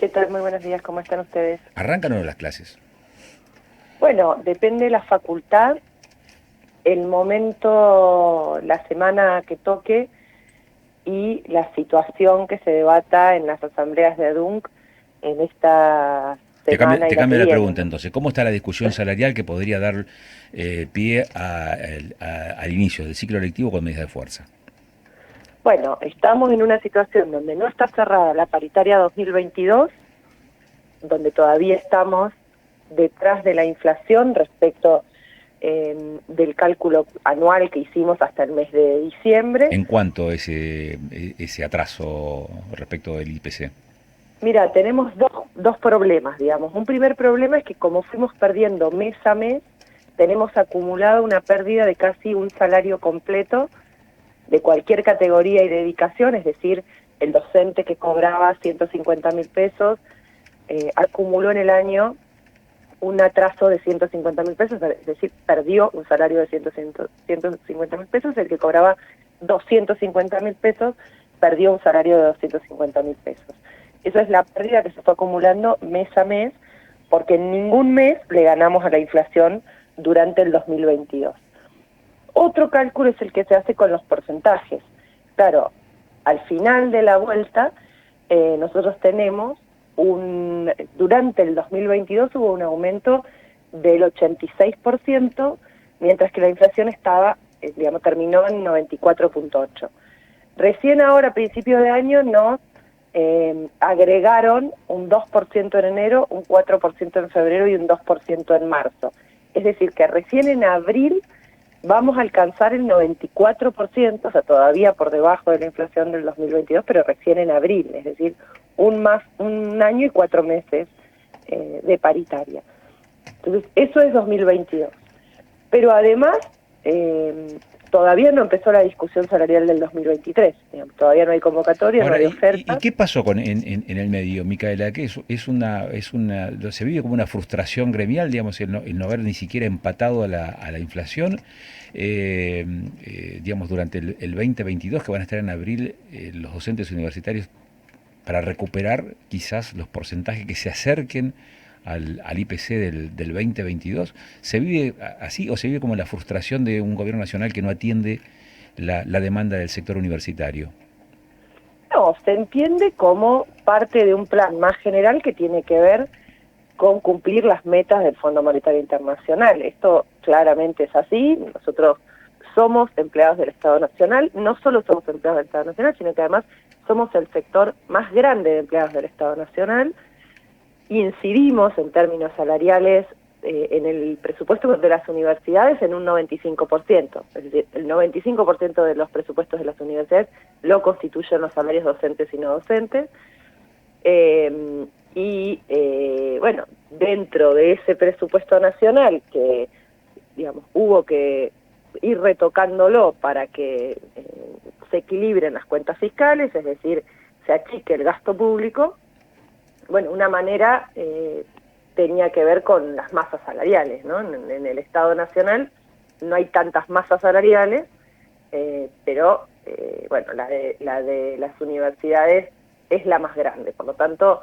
¿Qué tal? Muy buenos días, ¿cómo están ustedes? ¿Arrancan o no las clases? Bueno, depende de la facultad, el momento, la semana que toque y la situación que se debata en las asambleas de ADUNC en esta semana y Te la que cambio la viene, pregunta ¿no? entonces. ¿Cómo está la discusión salarial que podría dar pie al inicio del ciclo lectivo con medidas de fuerza? Bueno, estamos en una situación donde no está cerrada la paritaria 2022, donde todavía estamos detrás de la inflación respecto del cálculo anual que hicimos hasta el mes de diciembre. ¿En cuanto a ese atraso respecto del IPC? Mira, tenemos dos problemas, digamos. Un primer problema es que como fuimos perdiendo mes a mes, tenemos acumulado una pérdida de casi un salario completo de cualquier categoría y dedicación, es decir, el docente que cobraba 150.000 pesos acumuló en el año un atraso de 150.000 pesos, es decir, perdió un salario de 150.000 pesos, el que cobraba 250.000 pesos perdió un salario de 250.000 pesos. Esa es la pérdida que se fue acumulando mes a mes, porque en ningún mes le ganamos a la inflación durante el 2022. Otro cálculo es el que se hace con los porcentajes. Claro, al final de la vuelta, nosotros tenemos durante el 2022 hubo un aumento del 86%, mientras que la inflación estaba, digamos, terminó en 94.8. Recién ahora, a principios de año, nos agregaron un 2% en enero, un 4% en febrero y un 2% en marzo. Es decir, que recién en abril vamos a alcanzar el 94%, o sea, todavía por debajo de la inflación del 2022, pero recién en abril, es decir, un año y 4 meses de paritaria. Entonces, eso es 2022. Pero además, todavía no empezó la discusión salarial del 2023, digamos, todavía no hay convocatoria, no Ahora, hay ¿y ofertas. qué pasó en el medio, Micaela? ¿Qué se vive como una frustración gremial, digamos, el no haber ni siquiera empatado a la inflación? Digamos, durante el 2022, que van a estar en abril los docentes universitarios para recuperar quizás los porcentajes que se acerquen al IPC del 2022. ¿Se vive así o se vive como la frustración de un gobierno nacional que no atiende la demanda del sector universitario? No, se entiende como parte de un plan más general que tiene que ver con cumplir las metas del Fondo Monetario Internacional. Esto claramente es así. Nosotros somos empleados del Estado Nacional, no solo somos empleados del Estado Nacional, sino que además somos el sector más grande de empleados del Estado Nacional. Incidimos en términos salariales en el presupuesto de las universidades en un 95%. Es decir, el 95% de los presupuestos de las universidades lo constituyen los salarios docentes y no docentes. Bueno, dentro de ese presupuesto nacional que, digamos, hubo que ir retocándolo para que se equilibren las cuentas fiscales, es decir, se achique el gasto público. Bueno, una manera tenía que ver con las masas salariales, ¿no? En el Estado Nacional no hay tantas masas salariales, pero bueno, la de las universidades es la más grande. Por lo tanto,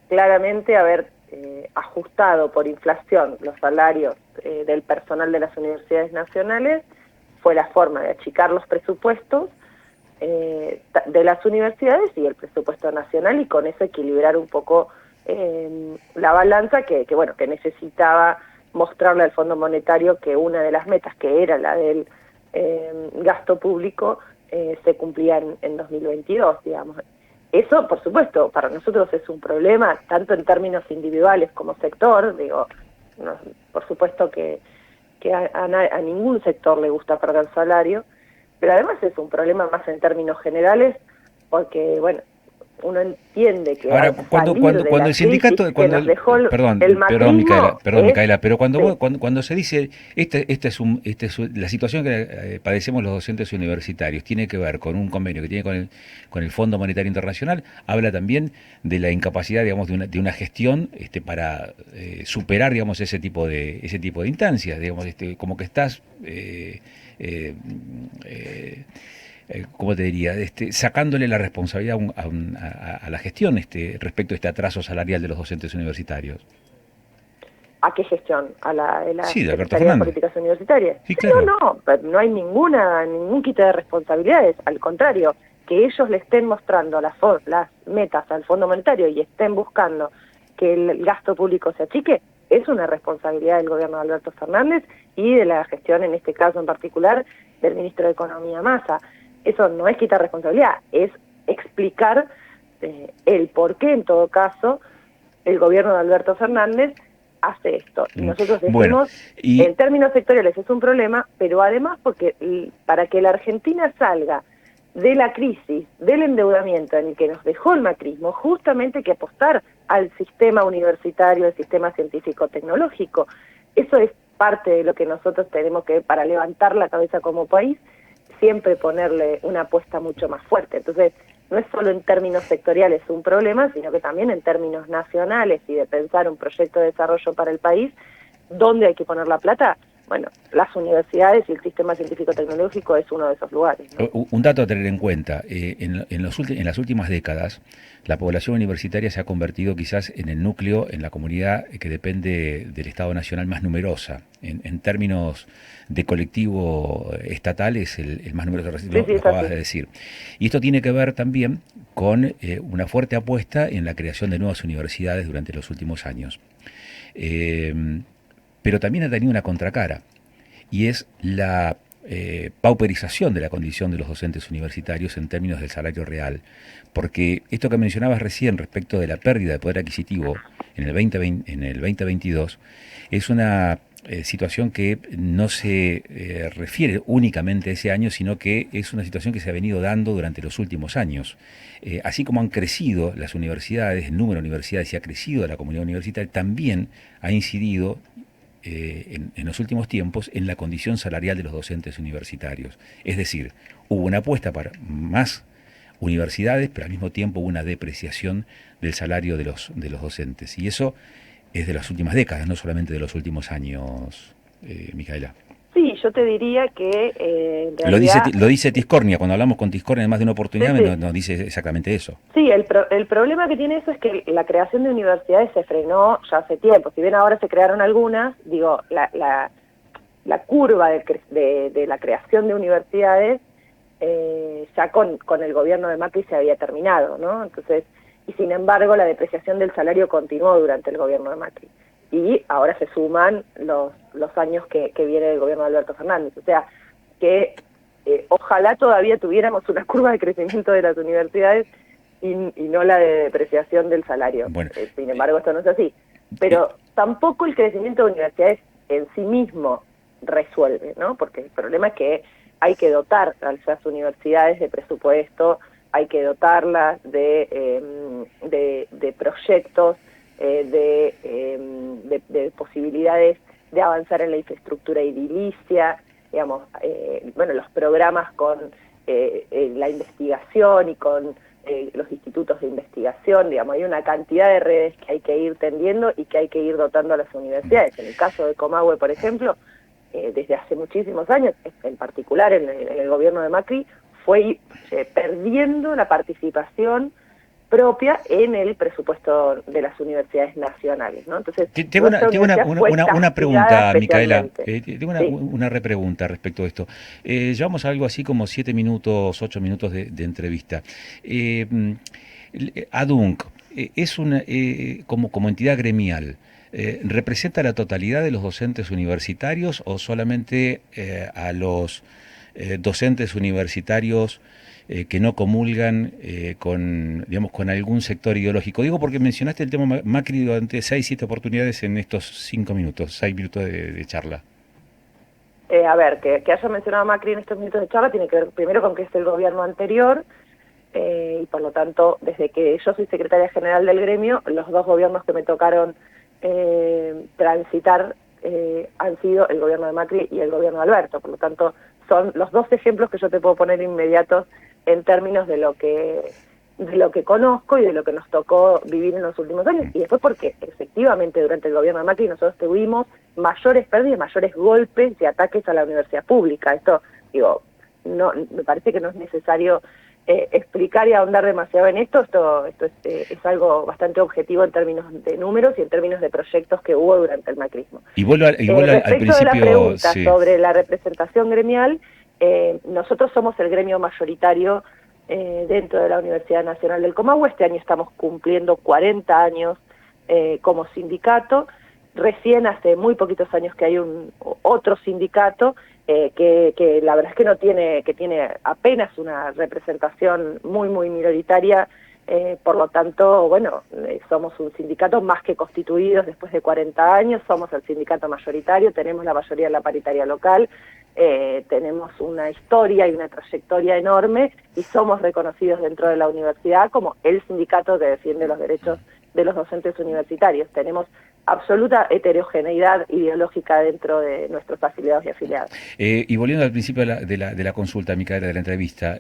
claramente haber ajustado por inflación los salarios del personal de las universidades nacionales fue la forma de achicar los presupuestos de las universidades y el presupuesto nacional, y con eso equilibrar un poco la balanza bueno, que necesitaba mostrarle al Fondo Monetario que una de las metas, que era la del gasto público, se cumplía en 2022, digamos. Eso, por supuesto, para nosotros es un problema, tanto en términos individuales como sector. Digo, no, por supuesto que a ningún sector le gusta perder salario, pero además es un problema más en términos generales, porque, bueno, uno entiende que Ahora, al salir de cuando la el crisis sindicato, que nos dejó el macrismo Perdón, es... Micaela, pero Sí. cuando se dice, la situación que padecemos los docentes universitarios tiene que ver con un convenio que tiene con el Fondo Monetario Internacional, habla también de la incapacidad, digamos, de una gestión para superar, digamos, ese tipo de instancias, digamos, como que estás... eh, eh, ¿cómo te diría? Sacándole la responsabilidad a la gestión respecto a este atraso salarial de los docentes universitarios. ¿A qué gestión? ¿A la Sí, de Alberto Secretaría de Fernández. Políticas Universitarias? Sí, claro. No hay ningún quite de responsabilidades, al contrario, que ellos le estén mostrando las metas al Fondo Monetario y estén buscando que el gasto público se achique, es una responsabilidad del gobierno de Alberto Fernández y de la gestión, en este caso en particular, del ministro de Economía Massa. Eso no es quitar responsabilidad, es explicar el por qué, en todo caso, el gobierno de Alberto Fernández hace esto. Y nosotros decimos, bueno, en términos sectoriales es un problema, pero además porque para que la Argentina salga de la crisis, del endeudamiento en el que nos dejó el macrismo, justamente hay que apostar al sistema universitario, al sistema científico-tecnológico. Eso es parte de lo que nosotros tenemos que, para levantar la cabeza como país, siempre ponerle una apuesta mucho más fuerte. Entonces, no es solo en términos sectoriales un problema, sino que también en términos nacionales y de pensar un proyecto de desarrollo para el país, ¿dónde hay que poner la plata? Bueno, las universidades y el sistema científico-tecnológico es uno de esos lugares, ¿no? Un dato a tener en cuenta, en las últimas décadas, la población universitaria se ha convertido quizás en el núcleo, en la comunidad que depende del Estado Nacional más numerosa. En términos de colectivo estatal es el más numeroso, Sí, lo acabas de decir. Y esto tiene que ver también con una fuerte apuesta en la creación de nuevas universidades durante los últimos años. Pero también ha tenido una contracara, y es la pauperización de la condición de los docentes universitarios en términos del salario real, porque esto que mencionabas recién respecto de la pérdida de poder adquisitivo en el 2022 es una situación que no se refiere únicamente a ese año, sino que es una situación que se ha venido dando durante los últimos años. Así como han crecido las universidades, el número de universidades, y ha crecido la comunidad universitaria, también ha incidido en los últimos tiempos en la condición salarial de los docentes universitarios. Es decir, hubo una apuesta para más universidades, pero al mismo tiempo hubo una depreciación del salario de los docentes. Y eso es de las últimas décadas, no solamente de los últimos años, Micaela. Sí, yo te diría que en realidad... Lo dice Tiscornia, cuando hablamos con Tiscornia en más de una oportunidad, sí. Nos dice exactamente eso. Sí, el problema que tiene eso es que la creación de universidades se frenó ya hace tiempo. Si bien ahora se crearon algunas, digo, la curva de la creación de universidades ya con el gobierno de Macri se había terminado, ¿no? Entonces, y sin embargo la depreciación del salario continuó durante el gobierno de Macri. Y ahora se suman los años que viene del gobierno de Alberto Fernández. O sea, que ojalá todavía tuviéramos una curva de crecimiento de las universidades y no la de depreciación del salario. Bueno, sin embargo, esto no es así. Pero tampoco el crecimiento de universidades en sí mismo resuelve, ¿no? Porque el problema es que hay que dotar a las universidades de presupuesto, hay que dotarlas de proyectos, de posibilidades de avanzar en la infraestructura edilicia, digamos, los programas con la investigación y con los institutos de investigación, digamos, hay una cantidad de redes que hay que ir tendiendo y que hay que ir dotando a las universidades. En el caso de Comahue, por ejemplo, desde hace muchísimos años, en particular en el gobierno de Macri, fue perdiendo la participación propia en el presupuesto de las universidades nacionales, ¿no? Entonces, tengo una pregunta, Micaela, tengo una repregunta respecto a esto. Llevamos algo así como 7 minutos, 8 minutos de entrevista. ADUNC es como entidad gremial, ¿representa la totalidad de los docentes universitarios o solamente a los docentes universitarios que no comulgan con algún sector ideológico? Digo porque mencionaste el tema Macri durante 6-7 oportunidades en estos 6 minutos de charla. A ver, que haya mencionado a Macri en estos minutos de charla tiene que ver primero con que es el gobierno anterior y por lo tanto, desde que yo soy secretaria general del gremio, los dos gobiernos que me tocaron transitar han sido el gobierno de Macri y el gobierno de Alberto. Por lo tanto, son los dos ejemplos que yo te puedo poner inmediatos en términos de lo que conozco y de lo que nos tocó vivir en los últimos años, y después porque efectivamente durante el gobierno de Macri nosotros tuvimos mayores pérdidas, mayores golpes y ataques a la universidad pública. Esto, digo, me parece que no es necesario explicar y ahondar demasiado en esto. Esto es algo bastante objetivo en términos de números y en términos de proyectos que hubo durante el macrismo. Y vuelvo al Respecto principio, de la pregunta sí. sobre la representación gremial, nosotros somos el gremio mayoritario dentro de la Universidad Nacional del Comahue. Este año estamos cumpliendo 40 años como sindicato. Recién hace muy poquitos años que hay otro sindicato que la verdad es que tiene apenas una representación muy minoritaria, por lo tanto, bueno, somos un sindicato más que constituidos después de 40 años, somos el sindicato mayoritario, tenemos la mayoría en la paritaria local, tenemos una historia y una trayectoria enorme y somos reconocidos dentro de la universidad como el sindicato que defiende los derechos de los docentes universitarios. Tenemos absoluta heterogeneidad ideológica dentro de nuestros afiliados y afiliadas. Y volviendo al principio de la consulta, Micaela, de la entrevista,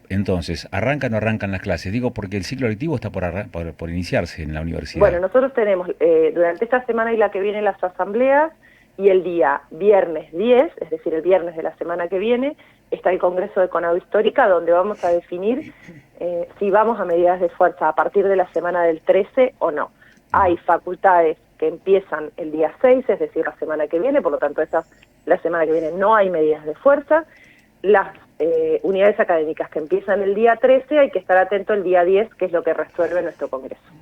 entonces, ¿arrancan o no arrancan las clases? Digo, porque el ciclo lectivo está por iniciarse en la universidad. Bueno, nosotros tenemos durante esta semana y la que viene las asambleas, y el día viernes 10, es decir, el viernes de la semana que viene, está el Congreso de Conado Histórica, donde vamos a definir si vamos a medidas de fuerza a partir de la semana del 13 o no. Hay facultades que empiezan el día 6, es decir, la semana que viene, por lo tanto, la semana que viene no hay medidas de fuerza. Las unidades académicas que empiezan el día 13, hay que estar atento el día 10, que es lo que resuelve nuestro Congreso.